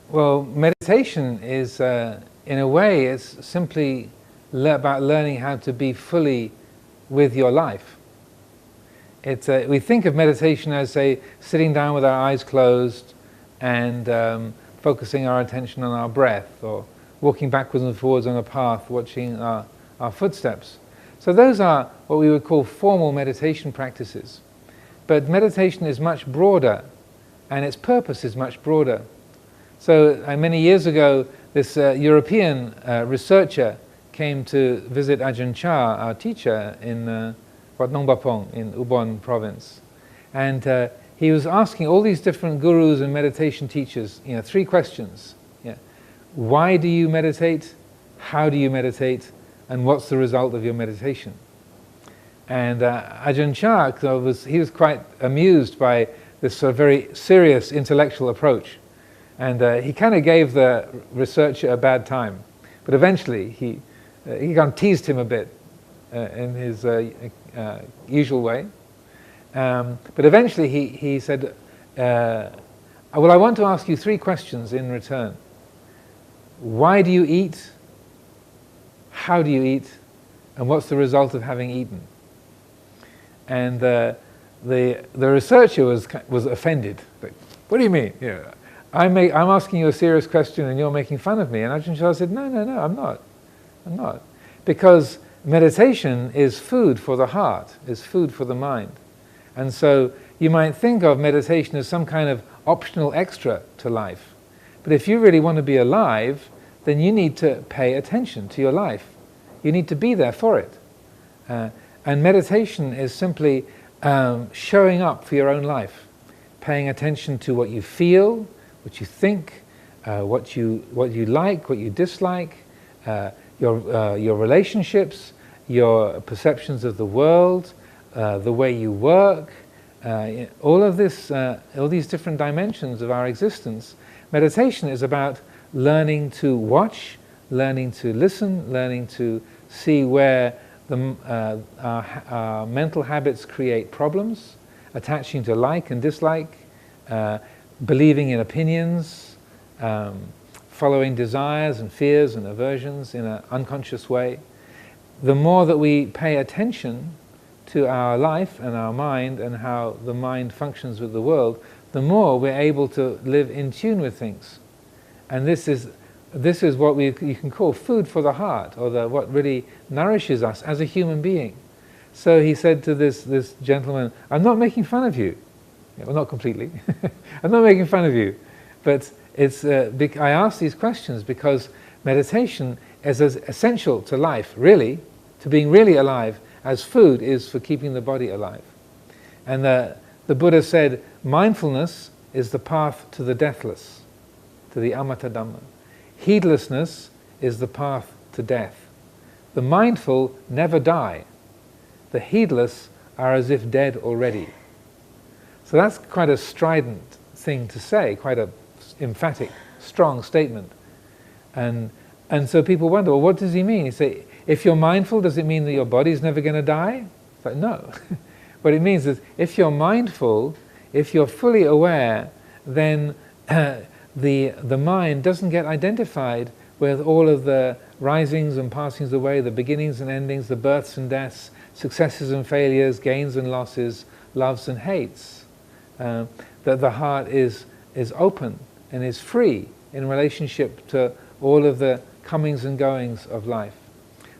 Well, meditation is, in a way, it's simply about learning how to be fully with your life. We think of meditation as, say, sitting down with our eyes closed and focusing our attention on our breath, or walking backwards and forwards on a path, watching our footsteps. So those are what we would call formal meditation practices. But meditation is much broader, and its purpose is much broader. So many years ago, this European researcher came to visit Ajahn Chah, our teacher, in Wat Nong Bapong in Ubon province. And he was asking all these different gurus and meditation teachers, 3 questions. Yeah. Why do you meditate? How do you meditate? And what's the result of your meditation? And Ajahn Chah, he was quite amused by this sort of very serious intellectual approach. And he kind of gave the researcher a bad time. But eventually he kind of teased him a bit in his usual way. But eventually he said, well, I want to ask you 3 questions in return. Why do you eat? How do you eat? And what's the result of having eaten? And the researcher was offended. Like, what do you mean? I'm asking you a serious question and you're making fun of me. And Ajahn Chah said, no, I'm not. Because meditation is food for the heart, is food for the mind. And so you might think of meditation as some kind of optional extra to life. But if you really want to be alive, then you need to pay attention to your life. You need to be there for it. And meditation is simply showing up for your own life, paying attention to what you feel, what you think, what you like, what you dislike, your relationships, your perceptions of the world, the way you work, all of this, all these different dimensions of our existence. Meditation is about learning to watch, learning to listen, learning to see where our mental habits create problems, attaching to like and dislike, believing in opinions, following desires and fears and aversions in an unconscious way. The more that we pay attention to our life and our mind and how the mind functions with the world, the more we're able to live in tune with things. And this is what you can call food for the heart, or what really nourishes us as a human being. So he said to this gentleman, I'm not making fun of you. Well, not completely. I'm not making fun of you. But I ask these questions because meditation is as essential to life, really, to being really alive, as food is for keeping the body alive. And the Buddha said, mindfulness is the path to the deathless, to the amata Dhamma. Heedlessness is the path to death. The mindful never die. The heedless are as if dead already. So that's quite a strident thing to say, quite a emphatic, strong statement. And so people wonder, well, what does he mean? He say, if you're mindful, does it mean that your body's never going to die? It's like, no. What it means is, if you're mindful, if you're fully aware, then the mind doesn't get identified with all of the risings and passings away, the beginnings and endings, the births and deaths, successes and failures, gains and losses, loves and hates. That the heart is open and is free in relationship to all of the comings and goings of life.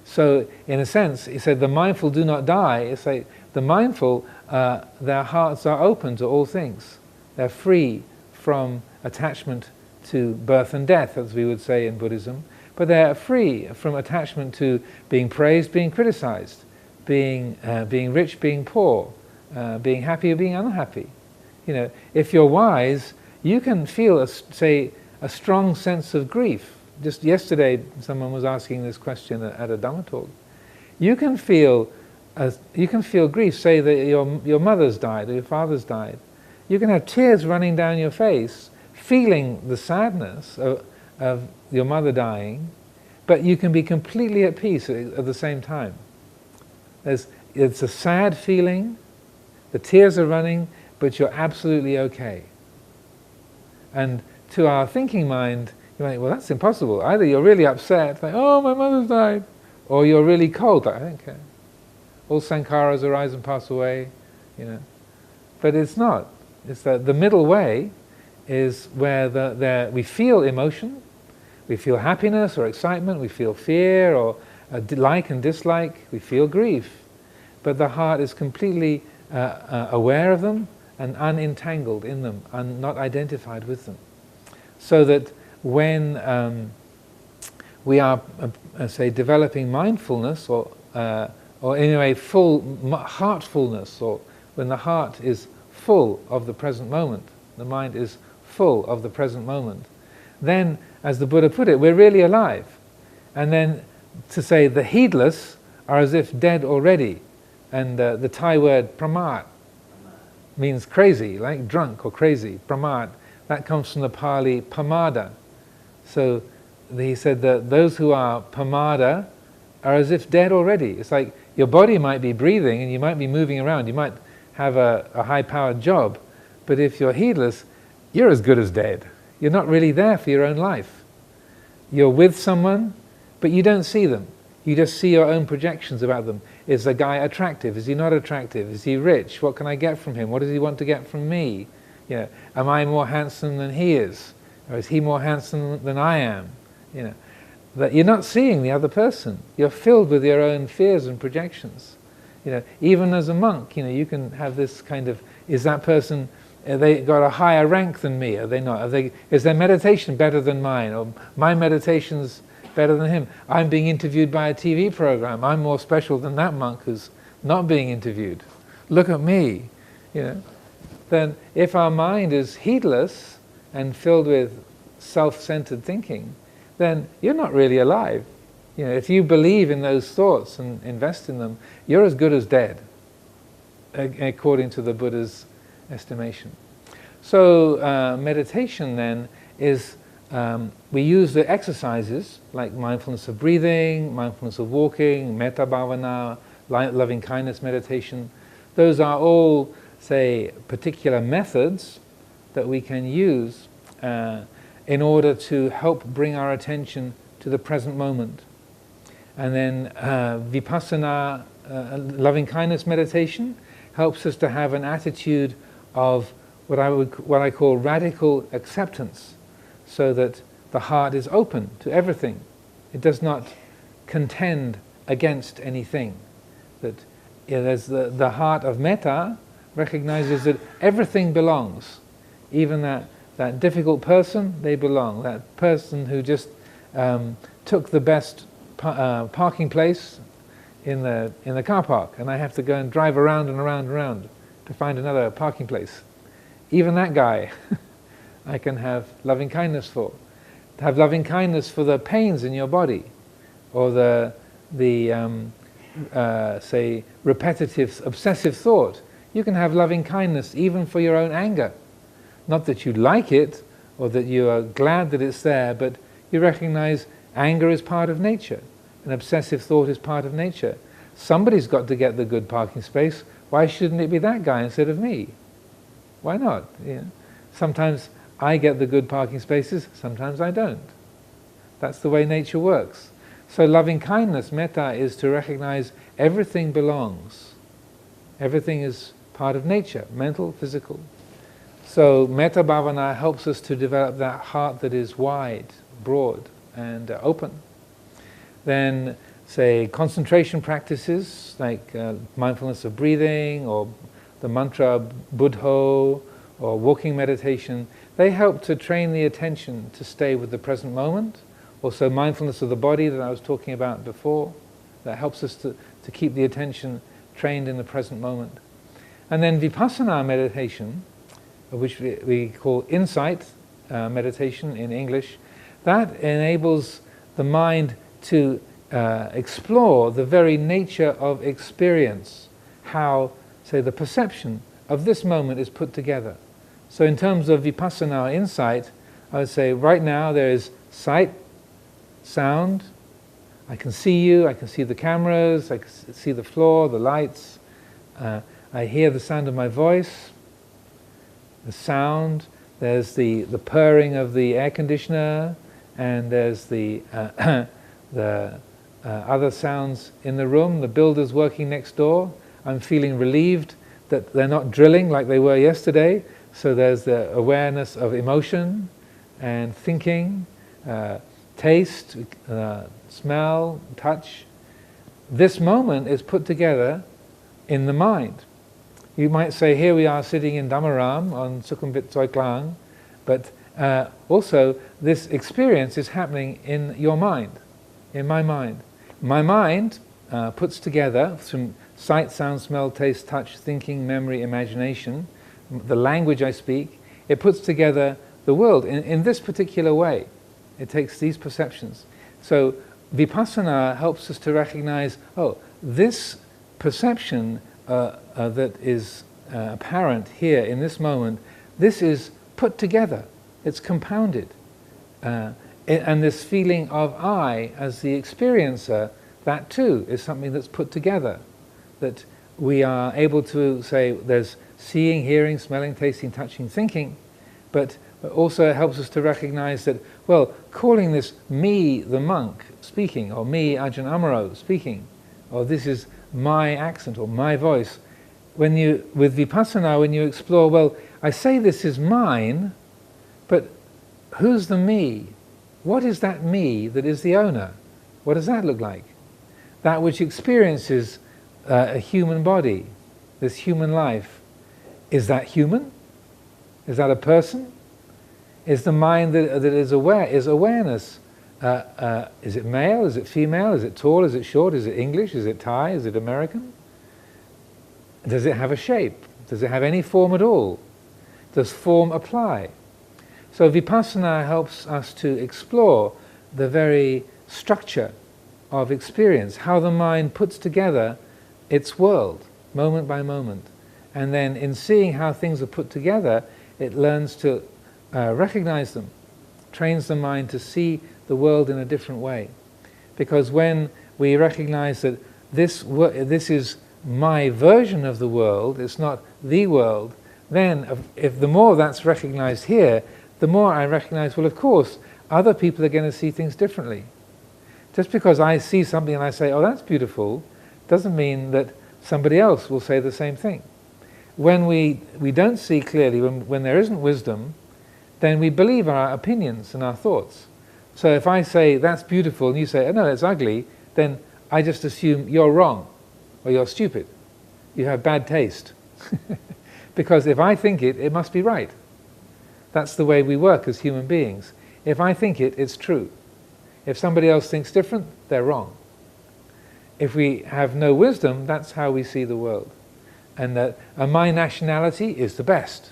So, in a sense, he said, the mindful do not die. It's like the mindful, their hearts are open to all things. They're free from attachment to birth and death, as we would say in Buddhism, but they're free from attachment to being praised, being criticized, being rich, being poor, being happy or being unhappy. If you're wise, you can feel, a strong sense of grief. Just yesterday, someone was asking this question at a Dhamma talk. You can feel grief. Say that your mother's died or your father's died. You can have tears running down your face, feeling the sadness of your mother dying, but you can be completely at peace at the same time. It's a sad feeling. The tears are running, but you're absolutely okay. And to our thinking mind, you're like, well, that's impossible. Either you're really upset, like, oh, my mother's died, or you're really cold, like, I don't care. All sankharas arise and pass away, you know. But it's not. It's that the middle way is where we feel emotion, we feel happiness or excitement, we feel fear or like and dislike, we feel grief. But the heart is completely aware of them and unentangled in them, and not identified with them. So that when we are, say, developing mindfulness, or anyway, full heartfulness, or when the heart is full of the present moment, the mind is full of the present moment, then, as the Buddha put it, we're really alive. And then to say the heedless are as if dead already. And the Thai word pramad means crazy, like drunk or crazy. Pramad, that comes from the Pali pamada. So he said that those who are pamada are as if dead already. It's like your body might be breathing and you might be moving around, you might have a high-powered job, but if you're heedless, you're as good as dead. You're not really there for your own life. You're with someone, but you don't see them. You just see your own projections about them. Is the guy attractive? Is he not attractive? Is he rich? What can I get from him? What does he want to get from me? You know, am I more handsome than he is? Or is he more handsome than I am? You know, that you're not seeing the other person. You're filled with your own fears and projections. You know, even as a monk, you know, you can have this kind of, is that person, have they got a higher rank than me? Are they not? Is their meditation better than mine? Or my meditation's better than him? I'm being interviewed by a TV program. I'm more special than that monk who's not being interviewed. Look at me, you know. Then if our mind is heedless and filled with self-centered thinking, then you're not really alive. You know, if you believe in those thoughts and invest in them, you're as good as dead, according to the Buddha's estimation. So meditation then is, we use the exercises like mindfulness of breathing, mindfulness of walking, metta bhavana, loving kindness meditation. Those are all, say, particular methods that we can use in order to help bring our attention to the present moment. And then vipassana, loving kindness meditation, helps us to have an attitude of what I call radical acceptance, so that the heart is open to everything. It does not contend against anything. That, you know, there's the heart of metta recognizes that everything belongs. Even that difficult person, they belong. That person who just took the best parking place in the car park, and I have to go and drive around and around and around to find another parking place. Even that guy I can have loving kindness for. To have loving kindness for the pains in your body, or the say, repetitive, obsessive thought. You can have loving kindness even for your own anger. Not that you like it, or that you are glad that it's there, but you recognize anger is part of nature, and obsessive thought is part of nature. Somebody's got to get the good parking space. Why shouldn't it be that guy instead of me? Why not? You know? Sometimes I get the good parking spaces, sometimes I don't. That's the way nature works. So loving kindness, metta, is to recognize everything belongs. Everything is part of nature, mental, physical. So metta bhavana helps us to develop that heart that is wide, broad, and open. Then, say, concentration practices like mindfulness of breathing, or the mantra buddho, or walking meditation, they help to train the attention to stay with the present moment. Also mindfulness of the body that I was talking about before, that helps us to keep the attention trained in the present moment. And then vipassana meditation, which we call insight meditation in English, that enables the mind to explore the very nature of experience, how, say, the perception of this moment is put together. So in terms of vipassana insight, I would say right now there is sight, sound, I can see you, I can see the cameras, I can see the floor, the lights, I hear the sound of my voice, the sound, There's the purring of the air conditioner, and there's the other sounds in the room, the builders working next door. I'm feeling relieved that they're not drilling like they were yesterday, so there's the awareness of emotion and thinking, taste, smell, touch. This moment is put together in the mind. You might say, here we are sitting in Dhammaram on Sukhumvit Soi Klang, but also this experience is happening in your mind, in my mind. My mind puts together from sight, sound, smell, taste, touch, thinking, memory, imagination, the language I speak, it puts together the world in this particular way. It takes these perceptions. So vipassana helps us to recognize, oh, this perception that is apparent here in this moment, this is put together, it's compounded. And this feeling of I as the experiencer, that too is something that's put together. That we are able to say there's seeing, hearing, smelling, tasting, touching, thinking, but also it helps us to recognize that, well, calling this me, the monk, speaking, or me, Ajahn Amaro, speaking, or this is my accent or my voice. When you, with vipassana, when you explore, well, I say this is mine, but who's the me? What is that me that is the owner? What does that look like? That which experiences a human body, this human life. Is that human? Is that a person? Is the mind that is aware, is awareness? Is it male? Is it female? Is it tall? Is it short? Is it English? Is it Thai? Is it American? Does it have a shape? Does it have any form at all? Does form apply? So vipassana helps us to explore the very structure of experience, how the mind puts together its world, moment by moment. And then in seeing how things are put together, it learns to recognize them, trains the mind to see the world in a different way. Because when we recognize that this is my version of the world, it's not the world, then if the more that's recognized here, the more I recognize, well, of course, other people are going to see things differently. Just because I see something and I say, oh, that's beautiful, doesn't mean that somebody else will say the same thing. When we don't see clearly, when there isn't wisdom, then we believe our opinions and our thoughts. So if I say, that's beautiful, and you say, oh no, it's ugly, then I just assume you're wrong, or you're stupid. You have bad taste. Because if I think it, it must be right. That's the way we work as human beings. If I think it, it's true. If somebody else thinks different, they're wrong. If we have no wisdom, that's how we see the world. And that my nationality is the best.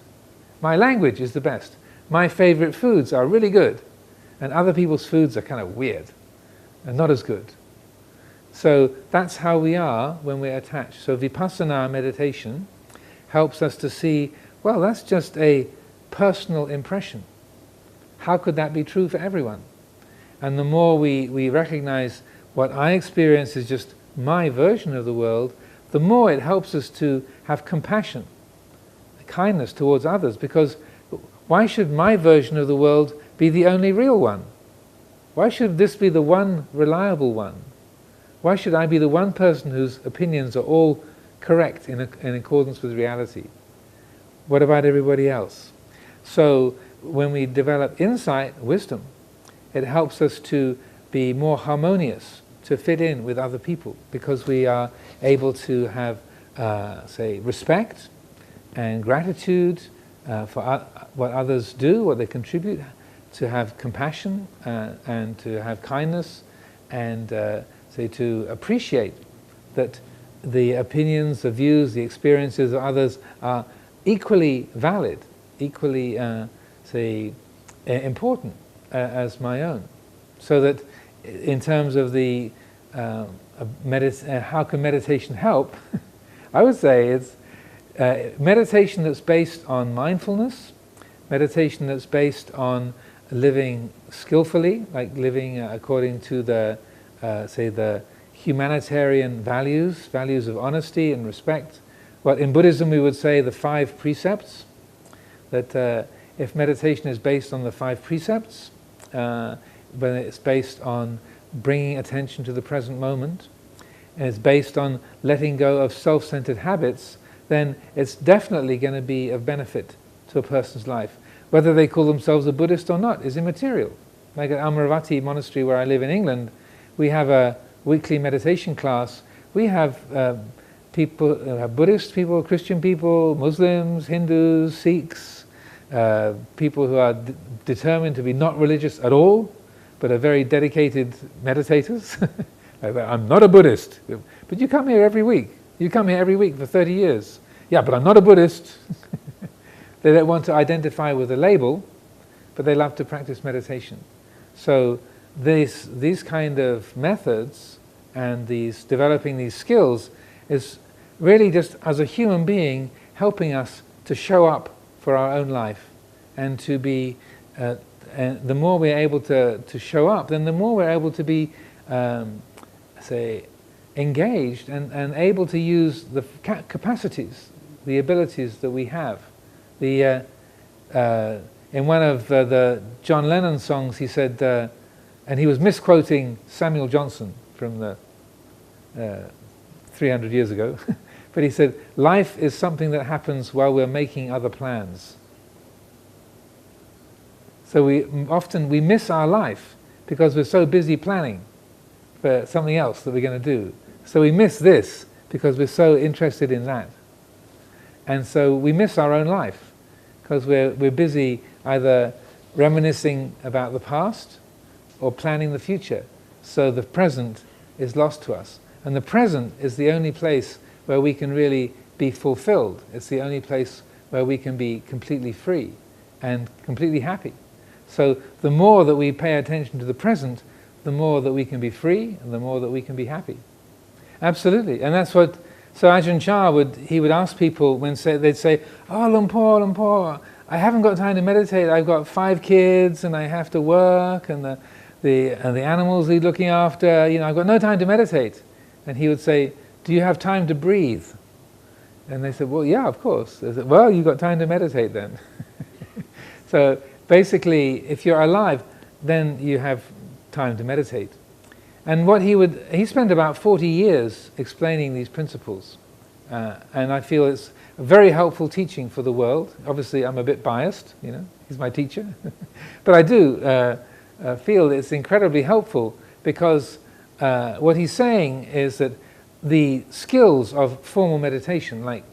My language is the best. My favorite foods are really good. And other people's foods are kind of weird and not as good. So that's how we are when we're attached. So vipassana meditation helps us to see, well, that's just a personal impression. How could that be true for everyone? And the more we recognize what I experience is just my version of the world, the more it helps us to have compassion, kindness towards others, because why should my version of the world be the only real one? Why should this be the one reliable one? Why should I be the one person whose opinions are all correct in accordance with reality? What about everybody else? So when we develop insight, wisdom, it helps us to be more harmonious, to fit in with other people, because we are able to have, say, respect and gratitude for what others do, what they contribute, to have compassion and to have kindness, and say to appreciate that the opinions, the views, the experiences of others are equally valid, equally, say, important as my own. So that in terms of the how can meditation help, I would say it's meditation that's based on mindfulness, meditation that's based on living skillfully, like living according to the, say, the humanitarian values of honesty and respect. What in Buddhism we would say the 5 precepts, that if meditation is based on the 5 precepts, when it's based on bringing attention to the present moment, and it's based on letting go of self-centered habits, then it's definitely going to be of benefit to a person's life. Whether they call themselves a Buddhist or not is immaterial. Like at Amaravati monastery where I live in England, we have a weekly meditation class. We have people, Buddhist people, Christian people, Muslims, Hindus, Sikhs, people who are determined to be not religious at all, but are very dedicated meditators. I'm not a Buddhist, but you come here every week. You come here every week for 30 years. Yeah, but I'm not a Buddhist. They don't want to identify with a label, but they love to practice meditation. So these kind of methods and developing these skills is really just as a human being helping us to show up for our own life and to be, and the more we're able to show up, then the more we're able to be, say, engaged and able to use the capacities, the abilities that we have. In one of the John Lennon songs, he said, and he was misquoting Samuel Johnson from the 300 years ago, but he said, life is something that happens while we're making other plans. So often we miss our life because we're so busy planning for something else that we're going to do. So we miss this because we're so interested in that. And so we miss our own life because we're busy either reminiscing about the past or planning the future. So the present is lost to us. And the present is the only place where we can really be fulfilled. It's the only place where we can be completely free and completely happy. So the more that we pay attention to the present, the more that we can be free and the more that we can be happy. Absolutely. And that's what, so Ajahn Chah would ask people when they'd say, oh, Lumpur, I haven't got time to meditate. I've got 5 kids and I have to work and the animals he's looking after, I've got no time to meditate. And he would say, do you have time to breathe? And they said, well, yeah, of course. They said, well, you've got time to meditate then. So basically, if you're alive, then you have time to meditate. And he spent about 40 years explaining these principles. And I feel it's a very helpful teaching for the world. Obviously, I'm a bit biased, he's my teacher. But I do feel it's incredibly helpful because what he's saying is that the skills of formal meditation, like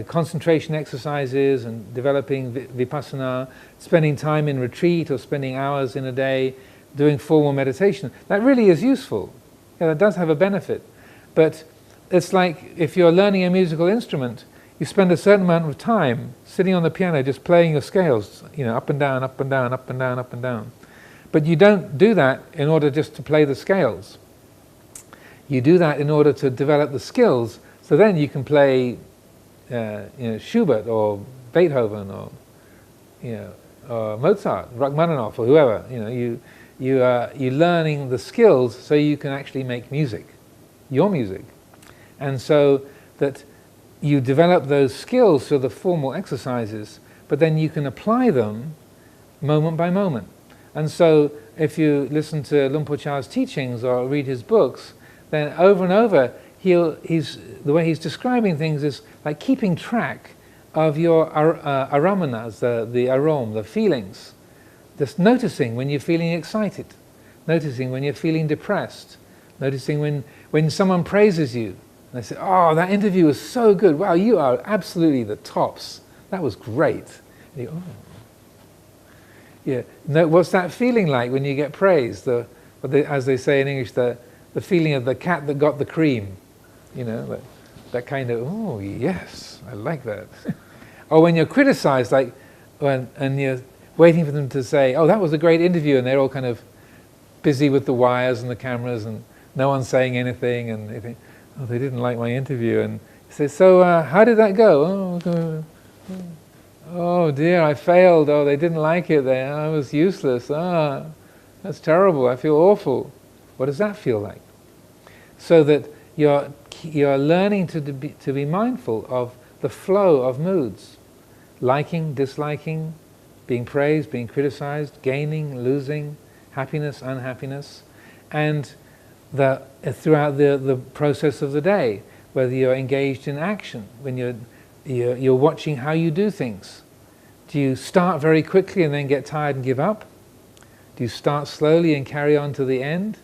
concentration exercises and developing vipassana, spending time in retreat or spending hours in a day doing formal meditation, that really is useful. That does have a benefit. But it's like if you're learning a musical instrument, you spend a certain amount of time sitting on the piano just playing your scales, up and down, up and down, up and down, up and down. But you don't do that in order just to play the scales. You do that in order to develop the skills, so then you can play Schubert or Beethoven or Mozart, Rachmaninoff or whoever. You're learning the skills so you can actually make music, your music. And so that you develop those skills through the formal exercises, but then you can apply them moment by moment. And so if you listen to Lumpur Cha's teachings or read his books, then over and over, the way he's describing things is like keeping track of your aramanas, the arom, the feelings. Just noticing when you're feeling excited, noticing when you're feeling depressed, noticing when someone praises you. And they say, oh, that interview was so good. Wow, you are absolutely the tops. That was great. And you, oh. Yeah. What's that feeling like when you get praised? As they say in English, the feeling of the cat that got the cream. That kind of, oh, yes, I like that. Or when you're criticized, like, and you're waiting for them to say, oh, that was a great interview, and they're all kind of busy with the wires and the cameras, and no one's saying anything, and they think, oh, they didn't like my interview. And you say, so how did that go? Oh dear, I failed. Oh, they didn't like it. I was useless. That's terrible. I feel awful. What does that feel like? So that you're learning to be mindful of the flow of moods, liking, disliking, being praised, being criticized, gaining, losing, happiness, unhappiness, and throughout the process of the day, whether you're engaged in action, when you're watching how you do things. Do you start very quickly and then get tired and give up? Do you start slowly and carry on to the end?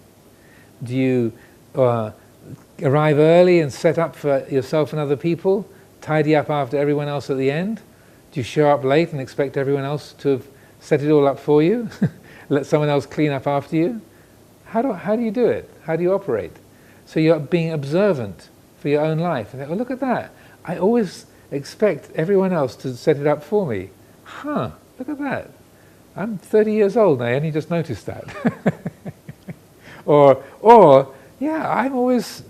Do you arrive early and set up for yourself and other people, tidy up after everyone else at the end? Do you show up late and expect everyone else to have set it all up for you? Let someone else clean up after you? How do you do it? How do you operate? So you're being observant for your own life. And look at that. I always expect everyone else to set it up for me. Huh, look at that. I'm 30 years old and I only just noticed that. or, yeah, I'm always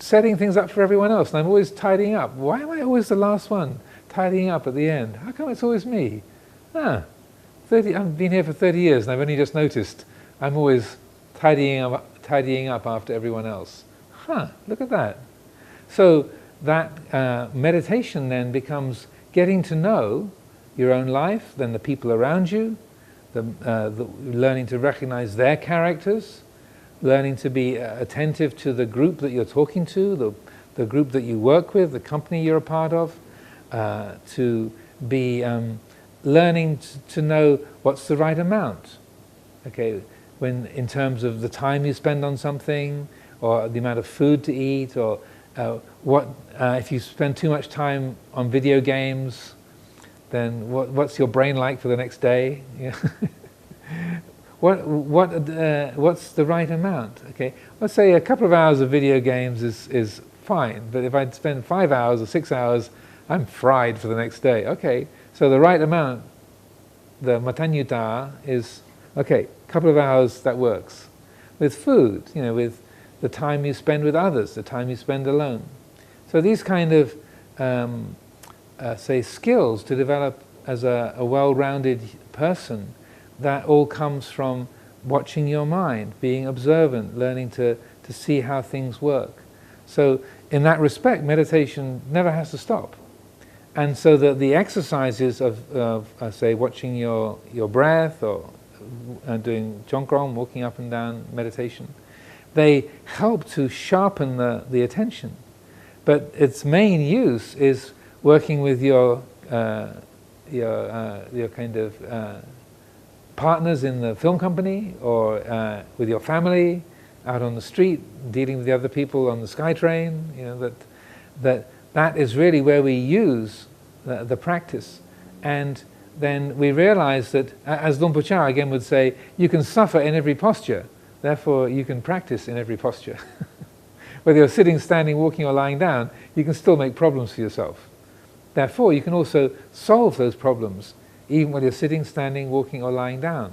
setting things up for everyone else and I'm always tidying up. Why am I always the last one tidying up at the end? How come it's always me? I've been here for 30 years and I've only just noticed I'm always tidying up after everyone else. Huh, look at that. So that meditation then becomes getting to know your own life, then the people around you, learning to recognize their characters, learning to be attentive to the group that you're talking to, the group that you work with, the company you're a part of, to be learning to know what's the right amount. Okay, when in terms of the time you spend on something, or the amount of food to eat, or if you spend too much time on video games, then what's your brain like for the next day? Yeah. What's the right amount? Okay, let's say a couple of hours of video games is fine, but if I spend 5 hours or 6 hours, I'm fried for the next day. Okay, so the right amount, the matanyuta, is okay. A couple of hours, that works. With food, with the time you spend with others, the time you spend alone. So these kind of say skills to develop as a well-rounded person, that all comes from watching your mind, being observant, learning to see how things work. So in that respect, meditation never has to stop. And so the exercises of say watching your breath, or doing jongkrom, walking up and down meditation, they help to sharpen the attention. But its main use is working with your kind of partners in the film company, or with your family, out on the street, dealing with the other people on the SkyTrain. That is really where we use the practice. And then we realize that, as Luang Por Chah again would say, you can suffer in every posture, therefore you can practice in every posture. Whether you're sitting, standing, walking, or lying down, you can still make problems for yourself. Therefore, you can also solve those problems, even when you're sitting, standing, walking, or lying down.